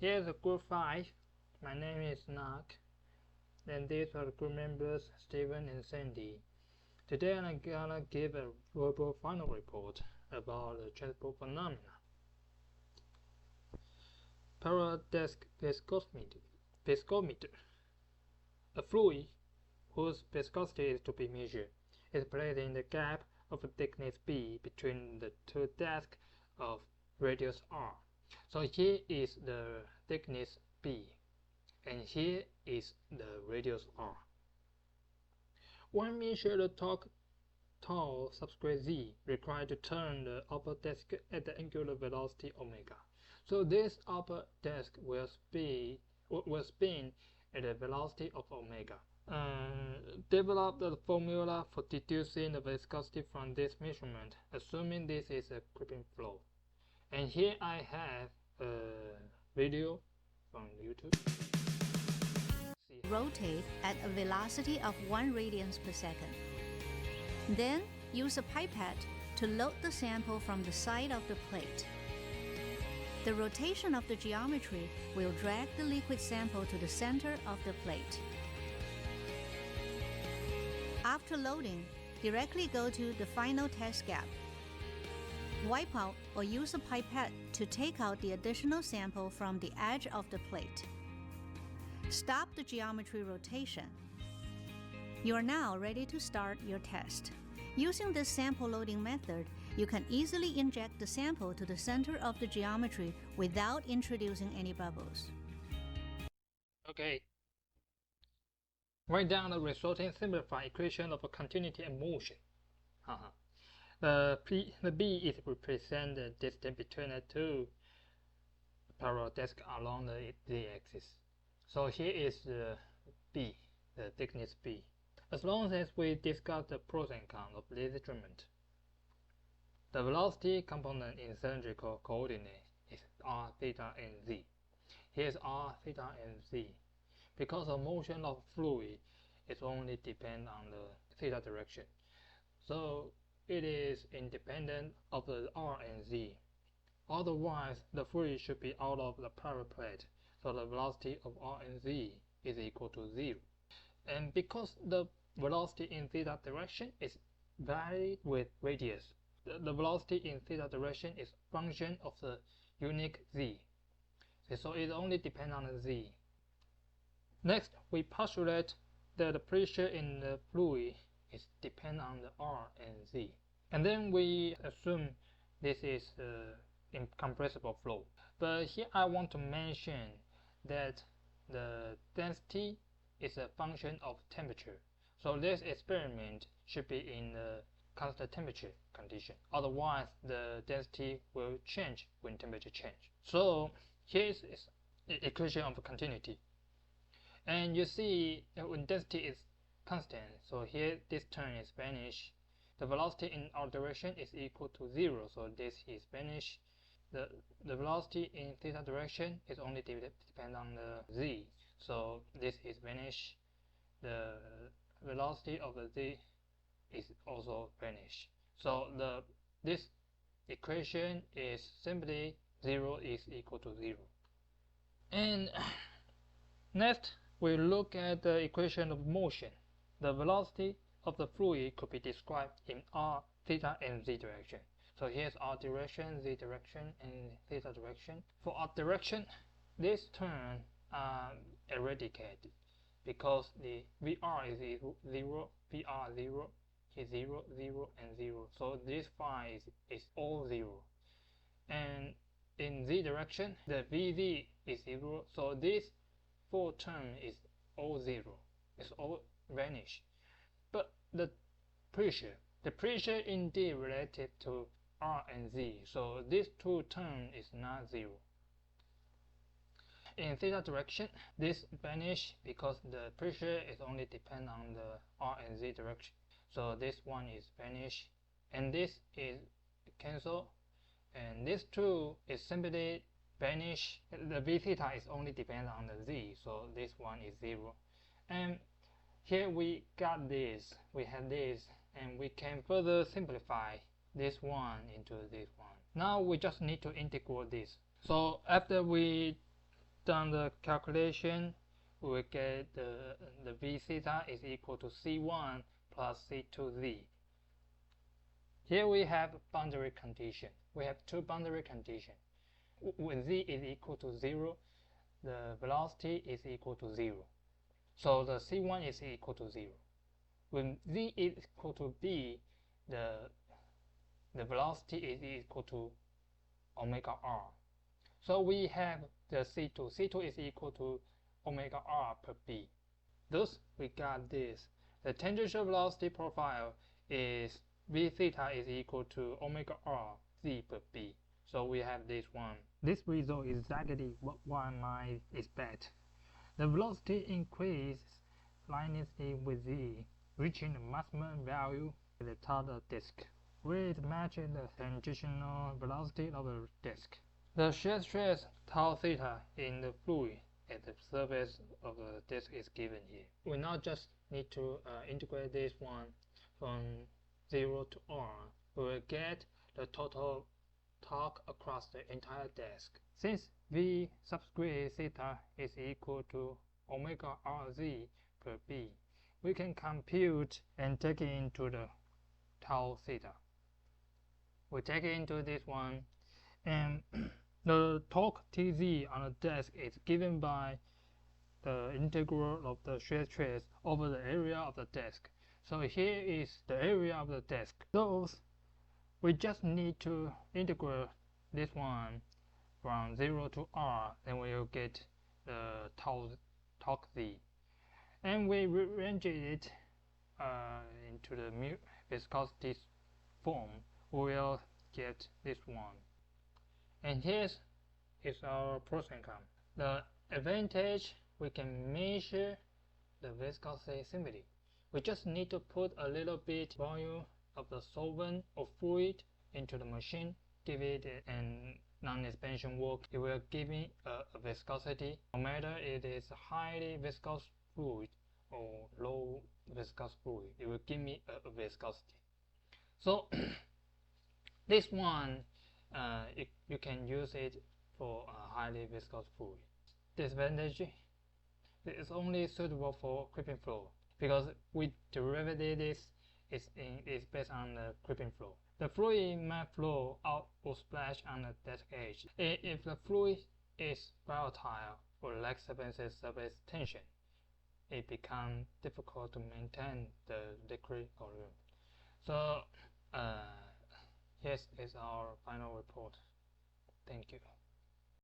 Here's a group 5. My name is Nak. And these are the group members Steven and Sandy. Today I'm gonna give a verbal final report about the transport phenomena. Parallel desk viscometer. A fluid whose viscosity is to be measured is placed in the gap of thickness B between the two disks of radius r. So here is the thickness B, and here is the radius r. One measure the torque tau subscript z required to turn the upper disk at the angular velocity omega. So this upper disk will spin at the velocity of omega. Develop the formula for deducing the viscosity from this measurement, assuming this is a creeping flow. And here I have a video from YouTube. Rotate at a velocity of 1 radians per second. Then use a pipette to load the sample from the side of the plate. The rotation of the geometry will drag the liquid sample to the center of the plate. After loading, directly go to the final test gap. Wipe out or use a pipette to take out the additional sample from the edge of the plate. Stop the geometry rotation. You are now ready to start your test. Using this sample loading method, you can easily inject the sample to the center of the geometry without introducing any bubbles. Okay. Write down the resulting simplified equation of a continuity and motion. The B is represent the distance between the two parallel disks along the z-axis. So here is the B, the thickness B. As long as we discuss the pros and cons of this instrument, the velocity component in cylindrical coordinate is r, theta, and z. Here's r, theta, and z. Because the motion of fluid is only depend on the theta direction, so it is independent of the r and z. Otherwise, the fluid should be out of the parallel plate, so the velocity of r and z is equal to 0. And because the velocity in theta direction is varied with radius, the velocity in theta direction is function of the unique z. So it only depends on the z. Next, we postulate that the pressure in the fluid is depend on the r and z. And then we assume this is incompressible flow. But here I want to mention that the density is a function of temperature. So this experiment should be in a constant temperature condition. Otherwise, the density will change when temperature change. So here is the equation of continuity. And you see when density is constant, so here this term is vanished. The velocity in our direction is equal to 0, so this is vanished. The velocity in theta direction is only depend on the z, so this is vanished. The velocity of the z is also vanished. So this equation is simply 0 is equal to 0. And next, we look at the equation of motion. The velocity of the fluid could be described in r, theta, and z direction. So here's r direction, z direction, and theta direction. For r direction, this term are eradicated because the Vr is 0, Vr 0, is 0, 0, and 0. So this phi is all 0. And in z direction, the Vz is 0, so this full term is all 0. It's all vanished. But the pressure indeed related to r and z, so this two term is not 0. In theta direction, this vanish because the pressure is only depend on the r and z direction. So this one is vanished, and this is cancel, and this two is simply vanish. The v theta is only depend on the z, so this one is 0. And here we got this, we have this, and we can further simplify this one into this one. Now we just need to integrate this. So after we done the calculation, we will get the v theta is equal to C1 plus C2z. Here we have boundary condition. We have two boundary conditions. When z is equal to 0, the velocity is equal to 0. So the C1 is equal to 0. When z is equal to b, the velocity is equal to omega r. So we have the C2. C2 is equal to omega r per b. Thus, we got this. The tangential velocity profile is v theta is equal to omega r z per b. So we have this one. This result is exactly what one might expect. The velocity increases linearly with z, reaching the maximum value at the top of the disk, where it matches the tangential velocity of the disk. The shear stress tau theta in the fluid at the surface of the disk is given here. We now just need to integrate this one from 0 to r. We will get the total torque across the entire disk. Since v subscript theta is equal to omega rz per b, we can compute and take it into the tau theta. We take it into this one, and the torque Tz on the disk is given by the integral of the shear stress over the area of the disk. So here is the area of the disk. So we just need to integrate this one from 0 to r, and we will get the torque z. And we rearrange it into the viscosity form. We will get this one. And here is our pros and cons. The advantage, we can measure the viscosity simply. We just need to put a little bit volume of the solvent or fluid into the machine, give it an non-expansion work. It will give me a viscosity, no matter it is highly viscous fluid or low viscous fluid, it will give me a viscosity. So this one, you can use it for a highly viscous fluid. Disadvantage, it is only suitable for creeping flow because we derivative this is based on the creeping flow. The fluid might flow out or splash on the disk edge. If the fluid is volatile or lacks sufficient surface tension, it becomes difficult to maintain the liquid volume. So here is our final report. Thank you.